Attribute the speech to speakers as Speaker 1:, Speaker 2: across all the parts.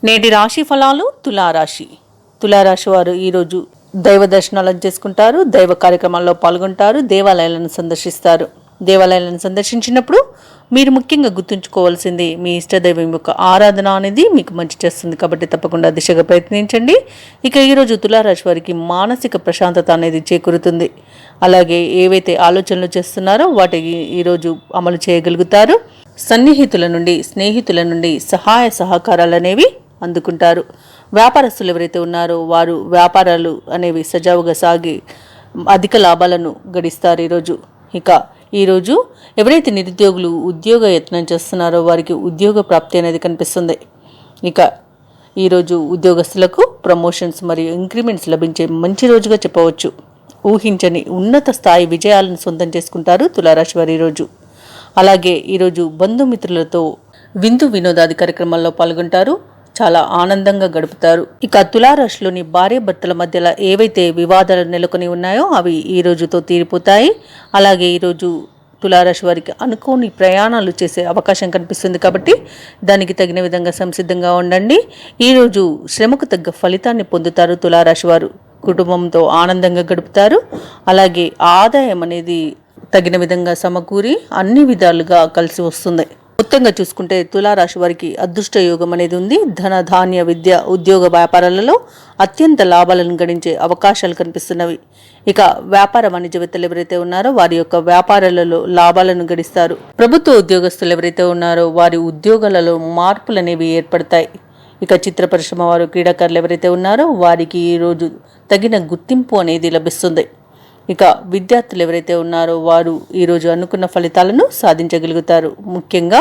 Speaker 1: నేటి రాశి ఫలాలు తులారాశి. తులారాశి వారు ఈరోజు దైవ దర్శనాలను చేసుకుంటారు, దైవ కార్యక్రమాల్లో పాల్గొంటారు, దేవాలయాలను సందర్శిస్తారు. దేవాలయాలను సందర్శించినప్పుడు మీరు ముఖ్యంగా గుర్తుంచుకోవాల్సింది మీ ఇష్టదైవం యొక్క ఆరాధన అనేది మీకు మంచి చేస్తుంది, కాబట్టి తప్పకుండా దిశగా ప్రయత్నించండి. ఇక ఈరోజు తులారాశి వారికి మానసిక ప్రశాంతత అనేది చేకూరుతుంది. అలాగే ఏవైతే ఆలోచనలు చేస్తున్నారో వాటికి ఈరోజు అమలు చేయగలుగుతారు. సన్నిహితుల నుండి, స్నేహితుల నుండి సహాయ సహకారాలు అనేవి అందుకుంటారు. వ్యాపారస్తులు ఎవరైతే ఉన్నారో వారు వ్యాపారాలు అనేవి సజావుగా సాగి అధిక లాభాలను గడిస్తారు ఈరోజు. ఇక ఈరోజు ఎవరైతే నిరుద్యోగులు ఉద్యోగ యత్నం చేస్తున్నారో వారికి ఉద్యోగ ప్రాప్తి అనేది కనిపిస్తుంది. ఇక ఈరోజు ఉద్యోగస్తులకు ప్రమోషన్స్ మరియు ఇంక్రిమెంట్స్ లభించే మంచి రోజుగా చెప్పవచ్చు. ఊహించని ఉన్నత స్థాయి విజయాలను సొంతం చేసుకుంటారు తులారాశి వారు ఈరోజు. అలాగే ఈరోజు బంధుమిత్రులతో విందు వినోదాది కార్యక్రమాల్లో పాల్గొంటారు, చాలా ఆనందంగా గడుపుతారు. ఇక తులారాశిలోని భార్య భర్తల మధ్యలో ఏవైతే వివాదాలు నెలకొని ఉన్నాయో అవి ఈ రోజుతో తీరిపోతాయి. అలాగే ఈరోజు తులారాశి వారికి అనుకోని ప్రయాణాలు చేసే అవకాశం కనిపిస్తుంది, కాబట్టి దానికి తగిన విధంగా సంసిద్ధంగా ఉండండి. ఈరోజు శ్రమకు తగ్గ ఫలితాన్ని పొందుతారు తులారాశి వారు. కుటుంబంతో ఆనందంగా గడుపుతారు. అలాగే ఆదాయం అనేది తగిన విధంగా సమకూరి అన్ని విధాలుగా కలిసి వస్తుంది. మొత్తంగా చూసుకుంటే తులారాశి వారికి అదృష్ట యోగం అనేది ఉంది. ధన, ధాన్య, విద్య, ఉద్యోగ, వ్యాపారాలలో అత్యంత లాభాలను గడించే అవకాశాలు కనిపిస్తున్నవి. ఇక వ్యాపార వాణిజ్యవేత్తలు ఎవరైతే ఉన్నారో వారి యొక్క వ్యాపారాలలో లాభాలను గడిస్తారు. ప్రభుత్వ ఉద్యోగస్తులు ఎవరైతే ఉన్నారో వారి ఉద్యోగాలలో మార్పులు అనేవి ఏర్పడతాయి. ఇక చిత్ర పరిశ్రమ వారు, క్రీడాకారులు ఎవరైతే ఉన్నారో వారికి ఈరోజు తగిన గుర్తింపు అనేది లభిస్తుంది. ఇక విద్యార్థులు ఎవరైతే ఉన్నారో వారు ఈరోజు అనుకున్న ఫలితాలను సాధించగలుగుతారు. ముఖ్యంగా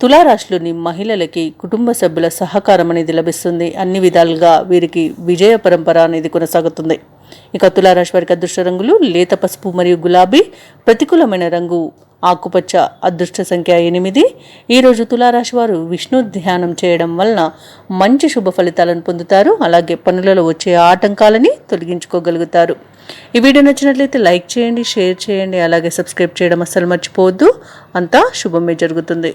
Speaker 1: తులారాశిలోని మహిళలకి కుటుంబ సభ్యుల సహకారం అనేది లభిస్తుంది. అన్ని విధాలుగా వీరికి విజయ పరంపర అనేది కొనసాగుతుంది. ఇక తులారాశి వారికి అదృష్ట రంగులు లేత పసుపు మరియు గులాబీ. ప్రతికూలమైన రంగు ఆకుపచ్చ. అదృష్ట సంఖ్య 8. ఈరోజు తులారాశి వారు విష్ణు ధ్యానం చేయడం వలన మంచి శుభ ఫలితాలను పొందుతారు. అలాగే పనులలో వచ్చే ఆటంకాలని తొలగించుకోగలుగుతారు. ఈ వీడియో నచ్చినట్లయితే లైక్ చేయండి, షేర్ చేయండి, అలాగే సబ్స్క్రైబ్ చేయడం అస్సలు మర్చిపోవద్దు. అంతా శుభమే జరుగుతుంది.